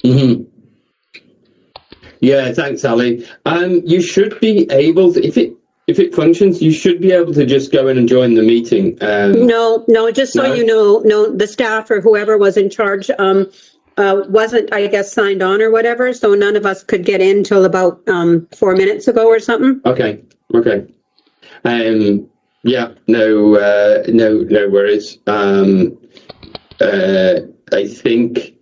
Mm-hmm. Yeah, thanks, Ali. You should be able to, if it functions, you should be able to just go in and join the meeting. No, just so you know, the staff or whoever was in charge wasn't, I guess, signed on or whatever, so none of us could get in till about 4 minutes ago or something. Okay. Yeah, no worries. I think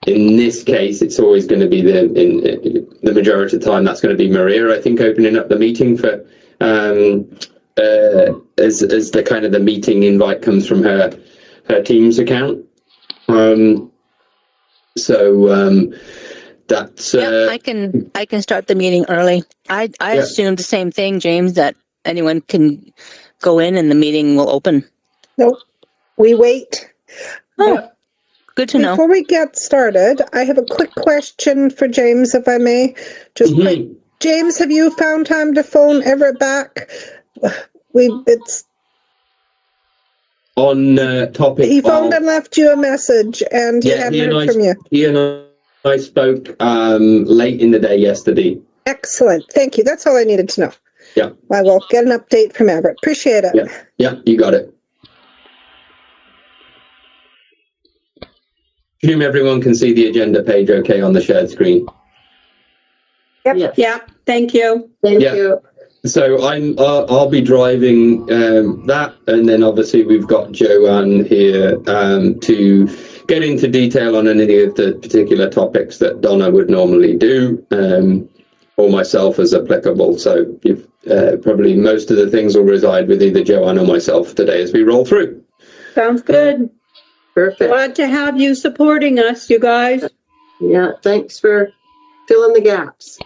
in this case, it's always going to be in the majority of the time. That's going to be Maria, I think, opening up the meeting for as the kind of the meeting invite comes from her Teams account. That's. I can start the meeting early. I assumed the same thing, James, that anyone can go in and the meeting will open. Nope. We wait. Oh, good to know. Before we get started, I have a quick question for James, if I may. Just quick. James, have you found time to phone Everett back? It's on topic. He phoned and left you a message, and he hadn't heard from you. He and I spoke late in the day yesterday. Excellent. Thank you. That's all I needed to know. Yeah. I will get an update from Everett. Appreciate it. Yeah, you got it. Assume everyone can see the agenda page okay on the shared screen. Yep. Yeah. Thank you. Thank you. So I'll be driving that, and then obviously we've got Joanne here to get into detail on any of the particular topics that Donna would normally do, or myself as applicable. So you've, probably most of the things will reside with either Joanne or myself today as we roll through. Sounds good. Perfect. Glad to have you supporting us, you guys. Yeah, thanks for filling the gaps.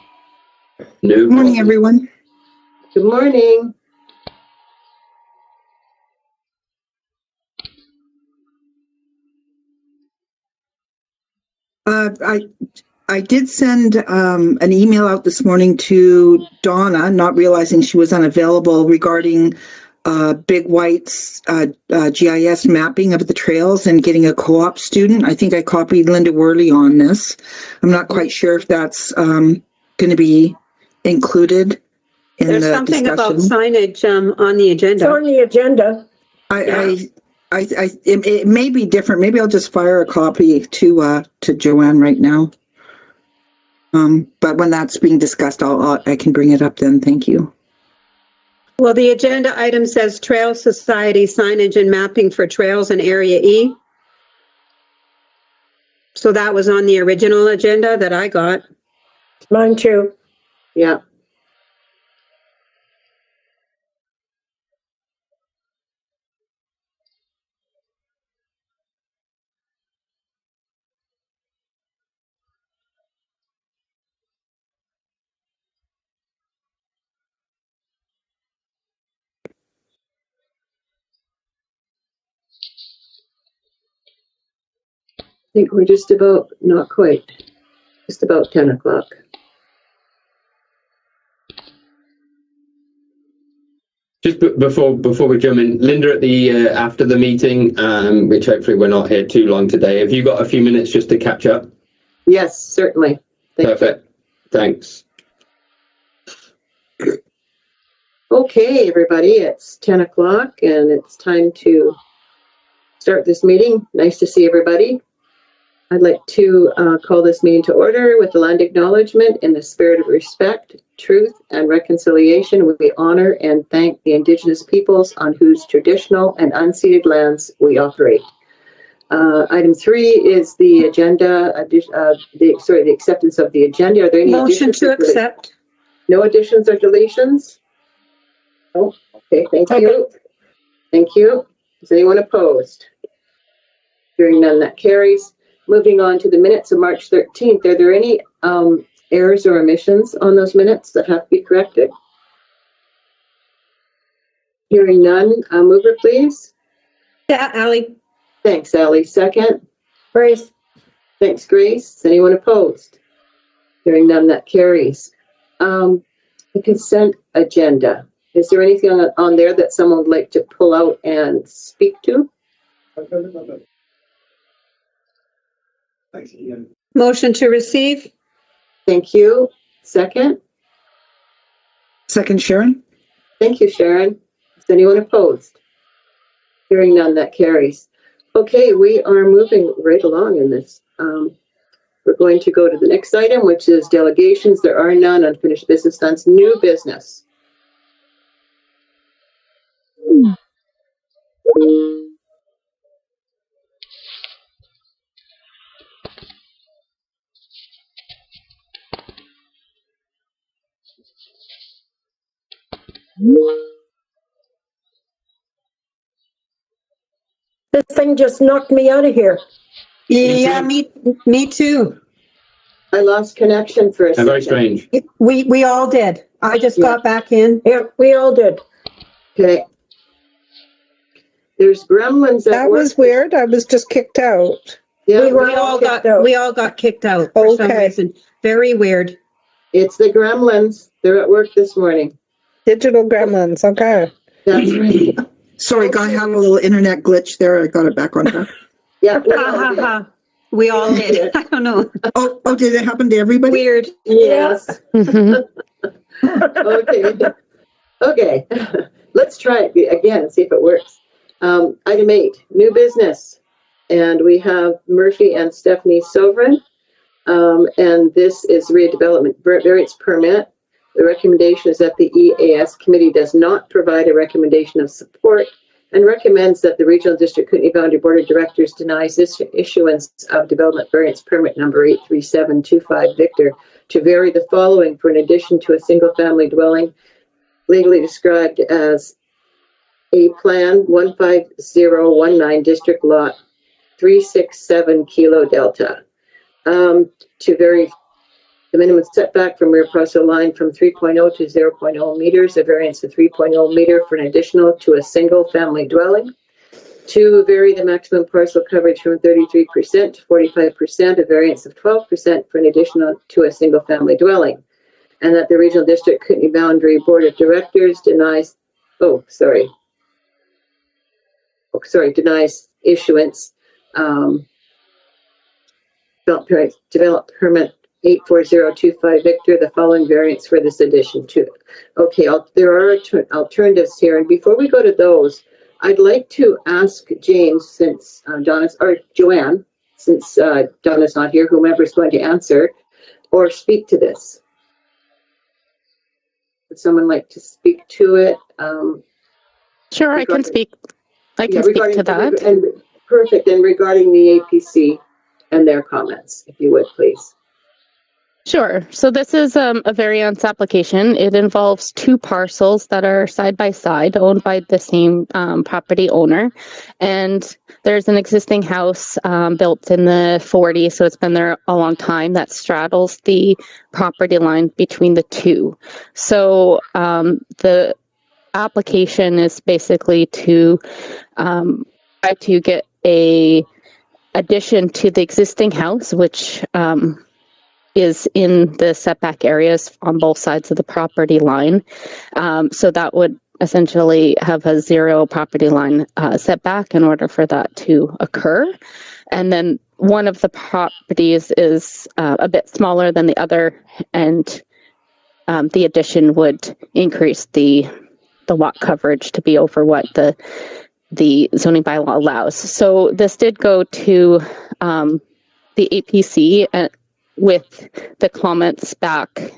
Good morning, everyone. Good morning. I did send an email out this morning to Donna, not realizing she was unavailable, regarding Big White's GIS mapping of the trails and getting a co-op student. I think I copied Linda Worley on this. I'm not quite sure if that's going to be included in There's the something discussion. about signage on the agenda. It's on the agenda. It may be different. Maybe I'll just fire a copy to Joanne right now. But when that's being discussed, I can bring it up then. Thank you. Well, the agenda item says Trail Society signage and mapping for trails in Area E. So that was on the original agenda that I got. Mine too. Yeah. I think we're just about, not quite, just about 10 o'clock. Just before we jump in, Linda, at the after the meeting, which hopefully we're not here too long today, have you got a few minutes just to catch up? Yes, certainly. Perfect. Thanks. Okay, everybody, it's 10 o'clock and it's time to start this meeting. Nice to see everybody. I'd like to call this meeting to order with the land acknowledgement. In the spirit of respect, truth, and reconciliation, we honor and thank the Indigenous peoples on whose traditional and unceded lands we operate. Item 3 is the agenda, the acceptance of the agenda. Are there any motion to accept? No additions or deletions? Oh, okay, thank you. Thank you. Is anyone opposed? Hearing none, that carries. Moving on to the minutes of March 13th. Are there any errors or omissions on those minutes that have to be corrected? Hearing none, mover please. Yeah, Allie. Thanks, Allie. Second. Grace. Thanks, Grace. Is anyone opposed? Hearing none, that carries. The consent agenda. Is there anything on there that someone would like to pull out and speak to? Motion to receive? Thank you. Second? Second, Sharon. Thank you, Sharon. Is anyone opposed? Hearing none, that carries. Okay, we are moving right along in this. We're going to go to the next item, which is delegations. There are none. Unfinished business, none. New business. This thing just knocked me out of here. Yeah, me too. I lost connection for a second. Very strange. We all did. I just got back in. Yeah, we all did. Okay. There's gremlins at That work. was weird. I was just kicked out. Yeah, We all got kicked out for some Okay. reason. Very weird. it's the gremlins. They're at work this morning. Digital gremlins. Okay. That's right. Sorry, I had a little internet glitch there. I got it back on track. Yeah. we Ha all ha did. ha. We all did. I don't know. Oh, did it happen to everybody? Weird. Yes. Mhm. Okay. Okay. Let's try it again and see if it works. Item 8, new business. And we have Murphy and Stephanie Sovereign. And this is redevelopment variance permit. The recommendation is that the EAS committee does not provide a recommendation of support and recommends that the Regional District Kootenay Boundary Board of Directors denies this issuance of development variance permit number 83725 Victor to vary the following for an addition to a single family dwelling legally described as a plan 15019 district lot 367 Kilo Delta. To vary the minimum setback from rear parcel line from 3.0 to 0.0 meters, a variance of 3.0 meter for an additional to a single family dwelling. To vary the maximum parcel coverage from 33% to 45%, a variance of 12% for an additional to a single family dwelling. And that the Regional District Kootenay Boundary Board of Directors denies issuance. Develop permit 84025 Victor, the following variance for this addition to it. Okay, there are alternatives here. And before we go to those, I'd like to ask James, since Joanne, since Donna's not here, whomever's going to answer or speak to this. Would someone like to speak to it? Sure, I can speak. I can speak to that. And perfect. And regarding the APC and their comments, if you would, please. Sure. So this is a variance application. It involves two parcels that are side by side, owned by the same property owner. And there's an existing house built in the 40s, so it's been there a long time, that straddles the property line between the two. So the application is basically to try to get a addition to the existing house, which is in the setback areas on both sides of the property line. So that would essentially have a 0 property line setback in order for that to occur. And then one of the properties is a bit smaller than the other, and the addition would increase the lot coverage to be over what the zoning bylaw allows. So this did go to the APC with the comments back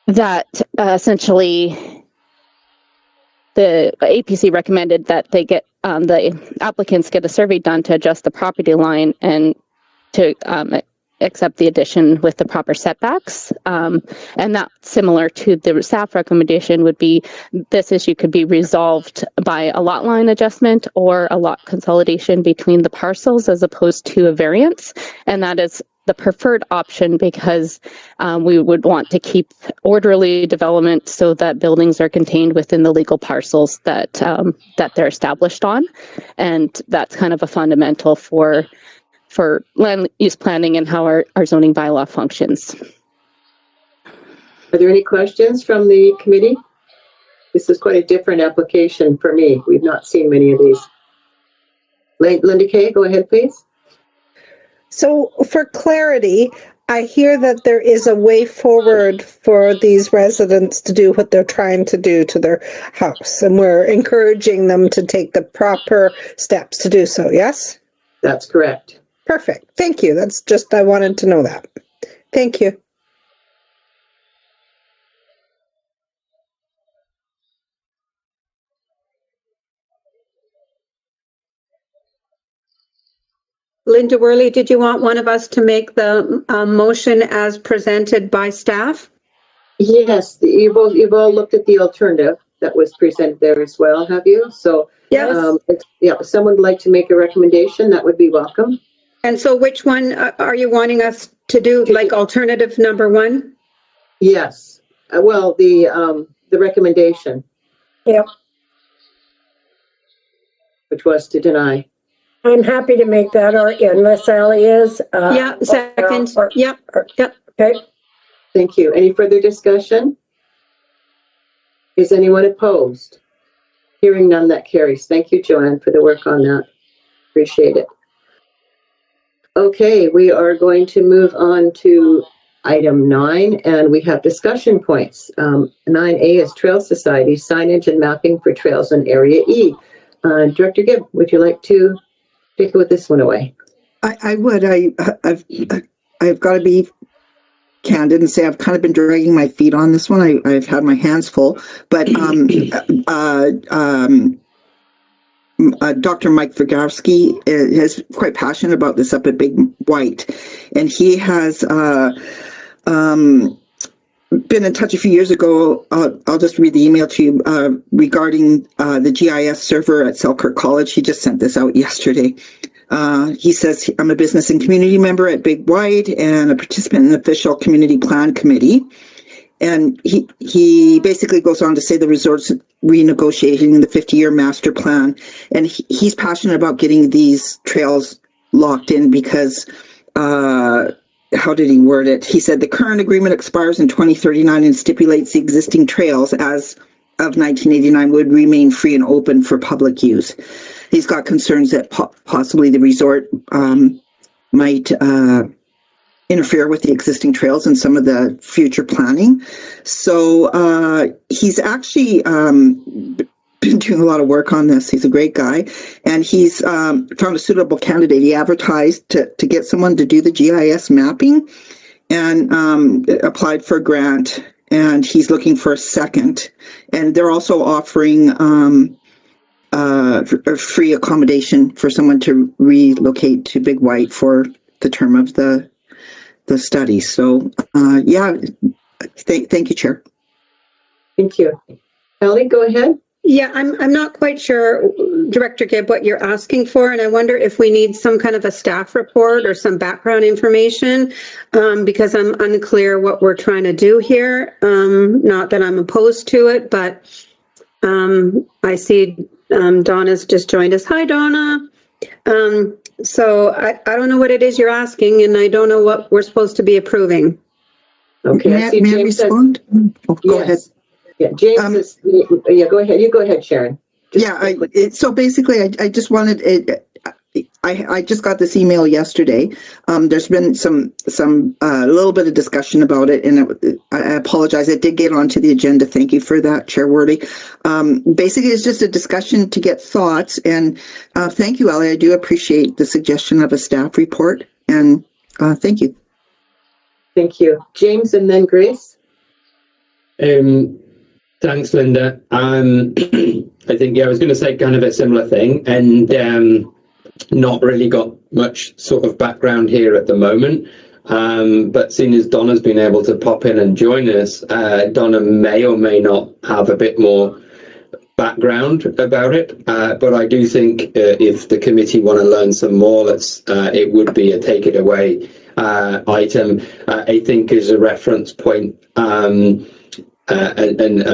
that essentially the APC recommended that they get the applicants get a survey done to adjust the property line and to accept the addition with the proper setbacks. And that, similar to the staff recommendation, would be this issue could be resolved by a lot line adjustment or a lot consolidation between the parcels as opposed to a variance. And that is the preferred option because we would want to keep orderly development so that buildings are contained within the legal parcels that that they're established on. And that's kind of a fundamental for land use planning and how our zoning bylaw functions. Are there any questions from the committee? This is quite a different application for me. We've not seen many of these. Linda Kay, go ahead, please. So for clarity, I hear that there is a way forward for these residents to do what they're trying to do to their house, and we're encouraging them to take the proper steps to do so, yes? That's correct. Perfect. Thank you. That's just, I wanted to know that. Thank you. Linda Worley, did you want one of us to make the motion as presented by staff? Yes, you've all looked at the alternative that was presented there as well, have you? So, Yes. if someone would like to make a recommendation, that would be welcome. And so which one are you wanting us to do, like alternative number 1? Yes. Well, the recommendation. Yep. Which was to deny. I'm happy to make that, or unless Sally is. Yeah, second. Yep. Okay. Thank you. Any further discussion? Is anyone opposed? Hearing none, that carries. Thank you, Joanne, for the work on that. Appreciate it. Okay, we are going to move on to item 9, and we have discussion points. 9A is Trail Society, signage and mapping for trails in Area E. Director Gibb, would you like to take with this one away? I would. I've got to be candid and say I've kind of been dragging my feet on this one. I've had my hands full, but Dr. Mike Vergowski is quite passionate about this up at Big White, and he has been in touch a few years ago. I'll just read the email to you regarding the GIS server at Selkirk College. He just sent this out yesterday. He says, I'm a business and community member at Big White and a participant in the official community plan committee. And he basically goes on to say the resort's renegotiating the 50-year master plan. And he's passionate about getting these trails locked in because, how did he word it? He said the current agreement expires in 2039 and stipulates the existing trails as of 1989 would remain free and open for public use. He's got concerns that possibly the resort might interfere with the existing trails and some of the future planning. So he's actually been doing a lot of work on this. He's a great guy, and he's found a suitable candidate. He advertised to get someone to do the GIS mapping and applied for a grant, and he's looking for a second. And they're also offering free accommodation for someone to relocate to Big White for the term of the study. So, yeah, thank you, Chair. Thank you. Ellie, go ahead. Yeah, I'm not quite sure, Director Gibb, what you're asking for, and I wonder if we need some kind of a staff report or some background information, because I'm unclear what we're trying to do here. Not that I'm opposed to it, but I see Donna's just joined us. Hi, Donna. So I don't know what it is you're asking, and I don't know what we're supposed to be approving. Okay, May I respond? Go ahead. Yeah, James go ahead. You go ahead, Sharon. So basically, I just wanted it. I just got this email yesterday. There's been some a little bit of discussion about it, and I apologize. It did get onto the agenda. Thank you for that, Chair Worley. Basically, it's just a discussion to get thoughts, and thank you, Ellie. I do appreciate the suggestion of a staff report, and thank you. Thank you, James, and then Grace. Thanks, Linda. I think, I was going to say kind of a similar thing, and not really got much sort of background here at the moment. But seeing as Donna's been able to pop in and join us, Donna may or may not have a bit more background about it. But I do think if the committee want to learn some more, it would be a take it away item. I think as a reference point, and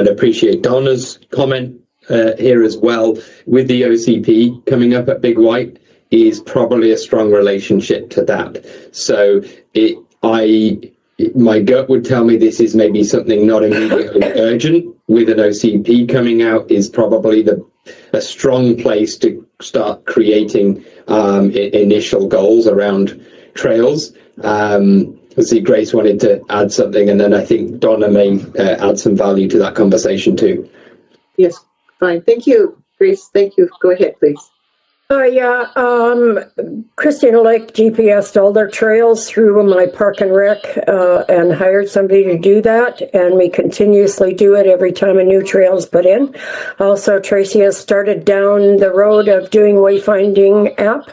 appreciate Donna's comment here as well, with the OCP coming up at Big White is probably a strong relationship to that. So my gut would tell me this is maybe something not immediately urgent. With an OCP coming out is probably a strong place to start creating initial goals around trails. I see Grace wanted to add something, and then I think Donna may add some value to that conversation too. Yes, fine. Thank you, Grace. Thank you. Go ahead, please. Yeah, Christina Lake GPS'd all their trails through my park and rec and hired somebody to do that. And we continuously do it every time a new trail is put in. Also, Tracy has started down the road of doing wayfinding app.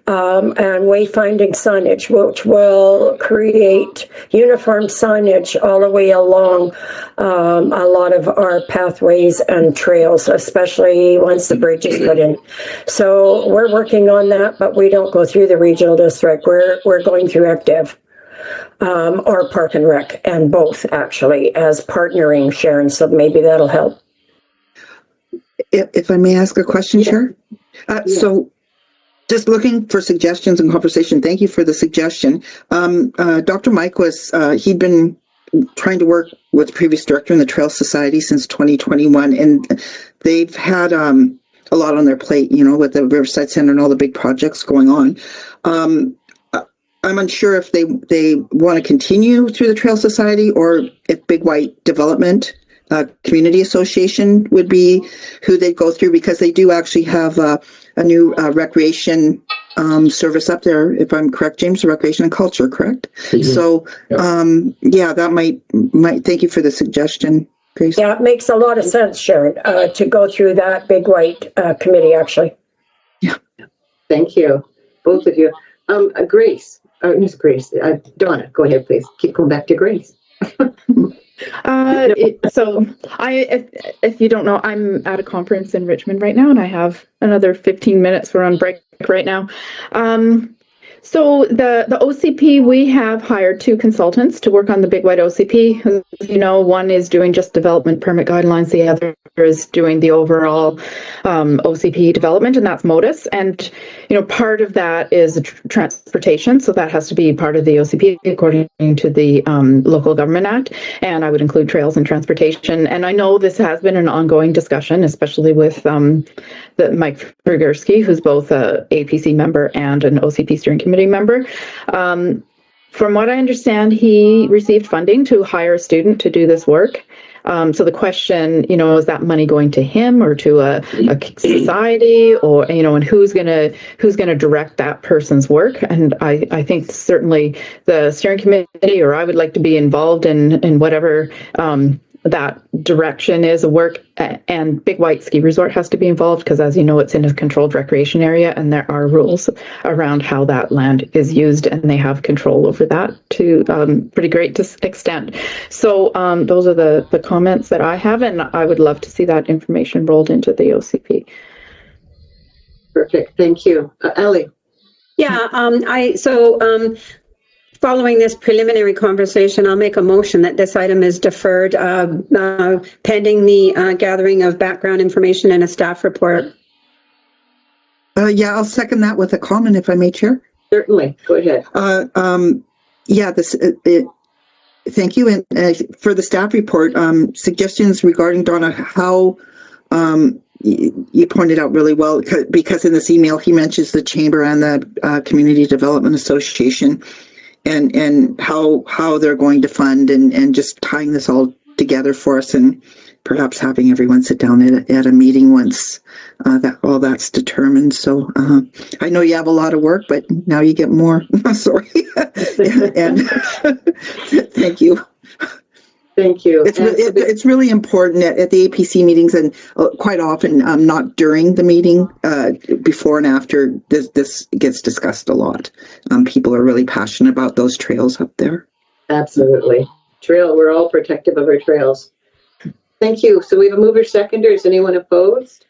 And wayfinding signage, which will create uniform signage all the way along a lot of our pathways and trails, especially once the bridge is put in. So we're working on that, but we don't go through the regional district. We're going through ECDEV or Park and Rec, and both actually as partnering, Sharon. So maybe that'll help. If I may ask a question, Chair? So just looking for suggestions and conversation. Thank you for the suggestion. Dr. Mike he'd been trying to work with the previous director in the Trail Society since 2021, and they've had a lot on their plate, with the Riverside Center and all the big projects going on. I'm unsure if they want to continue through the Trail Society or if Big White Development Community Association would be who they'd go through, because they do actually have a new recreation service up there, if I'm correct, James, recreation and culture, correct? Mm-hmm. So, that might, thank you for the suggestion, Grace. Yeah, it makes a lot of sense, Sharon, to go through that Big White committee, actually. Yeah. Thank you, both of you. Grace, Donna, go ahead, please. Keep going back to Grace. If you don't know, I'm at a conference in Richmond right now, and I have another 15 minutes. We're on break right now. So the OCP, we have hired 2 consultants to work on the Big White OCP. One is doing just development permit guidelines. The other is doing the overall OCP development, and that's Modus. And, part of that is transportation. So that has to be part of the OCP according to the Local Government Act. And I would include trails and transportation. And I know this has been an ongoing discussion, especially with Mike Fergursky, who's both a APC member and an OCP steering committee member. From what I understand, he received funding to hire a student to do this work. So the question, is that money going to him or to a society, or and who's gonna direct that person's work? And I think certainly the steering committee, or I would like to be involved in whatever that direction is a work, and Big White Ski Resort has to be involved, because as you know, it's in a controlled recreation area, and there are rules around how that land is used, and they have control over that to pretty great extent. So those are the comments that I have, and I would love to see that information rolled into the OCP. Perfect, thank you. Ellie. Yeah, following this preliminary conversation, I'll make a motion that this item is deferred pending the gathering of background information and a staff report. I'll second that with a comment, if I may, Chair. Certainly, go ahead. Thank you. And for the staff report, suggestions regarding, Donna, how you pointed out really well, because in this email he mentions the Chamber and the Community Development Association, and how they're going to fund, and just tying this all together for us, and perhaps having everyone sit down at a meeting once all that's determined. So I know you have a lot of work, but now you get more. Sorry. and thank you. Thank you. It's really important at the APC meetings, and quite often not during the meeting, before and after this gets discussed a lot. People are really passionate about those trails up there. Absolutely. We're all protective of our trails. Thank you. So we have a mover seconder. Is anyone opposed?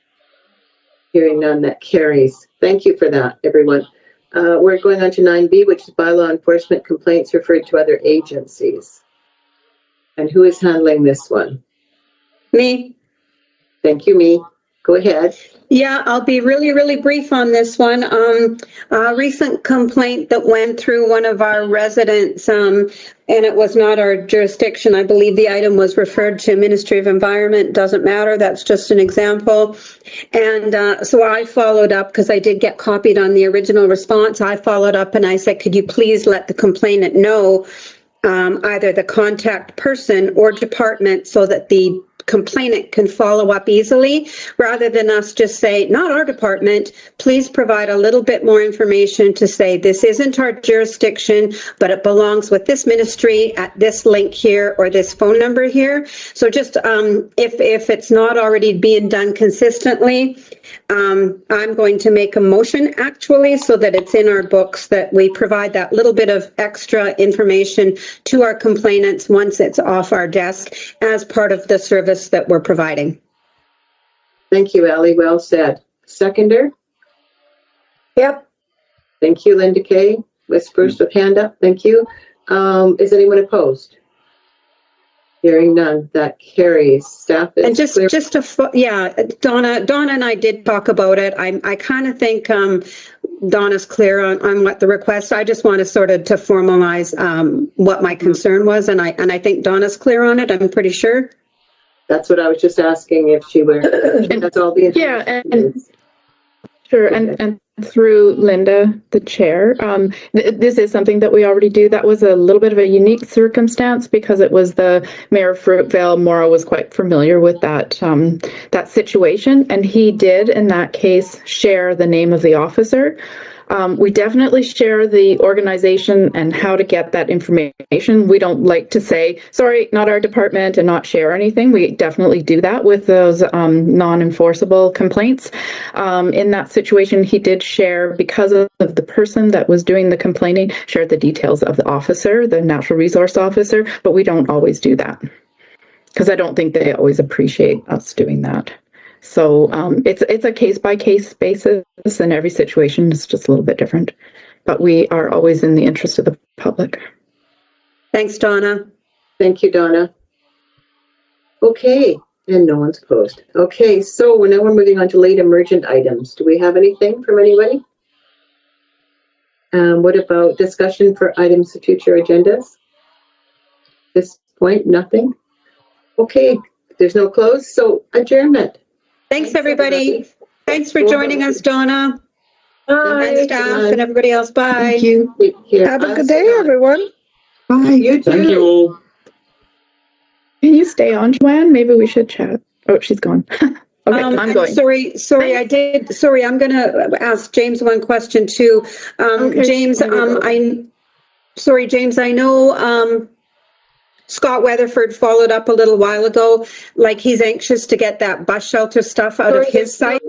Hearing none, that carries. Thank you for that, everyone. We're going on to 9B, which is bylaw enforcement complaints referred to other agencies. And who is handling this one? Me. Thank you, me. Go ahead. Yeah, I'll be really, really brief on this one. A recent complaint that went through one of our residents, and it was not our jurisdiction. I believe the item was referred to Ministry of Environment. Doesn't matter. That's just an example. And so I followed up because I did get copied on the original response. I followed up and I said, could you please let the complainant know either the contact person or department so that the complainant can follow up easily, rather than us just say, not our department, please provide a little bit more information to say this isn't our jurisdiction, but it belongs with this ministry at this link here or this phone number here. So just if it's not already being done consistently, I'm going to make a motion actually so that it's in our books that we provide that little bit of extra information to our complainants once it's off our desk as part of the service that we're providing. Thank you, Ally. Well said. Seconder? Yep. Thank you, Linda Kay. With first with hand up. Thank you. Is anyone opposed? Hearing none. That carries. Staff is And clear. Donna and I did talk about it. I kind of think Donna's clear on what the request. I just want to sort of to formalize what my concern was, and I think Donna's clear on it. I'm pretty sure. That's what I was just asking if she were. That's all the Yeah, and sure, and through Linda, the chair, this is something that we already do. That was a little bit of a unique circumstance because it was the Mayor of Fruitvale. Maura was quite familiar with that that situation, and he did, in that case, share the name of the officer. We definitely share the organization and how to get that information. We don't like to say, sorry, not our department, and not share anything. We definitely do that with those non-enforceable complaints. In that situation, he did share, because of the person that was doing the complaining, shared the details of the officer, the natural resource officer, but we don't always do that because I don't think they always appreciate us doing that. So it's a case-by-case basis, and every situation is just a little bit different. But we are always in the interest of the public. Thanks, Donna. Thank you, Donna. Okay, and no one's opposed. Okay, so we're moving on to late emergent items. Do we have anything from anybody? What about discussion for items of future agendas? At this point, nothing. Okay, there's no close, so adjournment. Thanks, everybody. Thanks for joining us, Donna. And staff and everybody else. Bye. Thank you. Take care. Have a good day, everyone. Bye. You too. Thank you all. Can you stay on, Joanne? Maybe we should chat. Oh, she's gone. Okay, I'm going. Sorry, I'm going to ask James one question too. Okay. James, James, I know Scott Weatherford followed up a little while ago, like he's anxious to get that bus shelter stuff out of his site.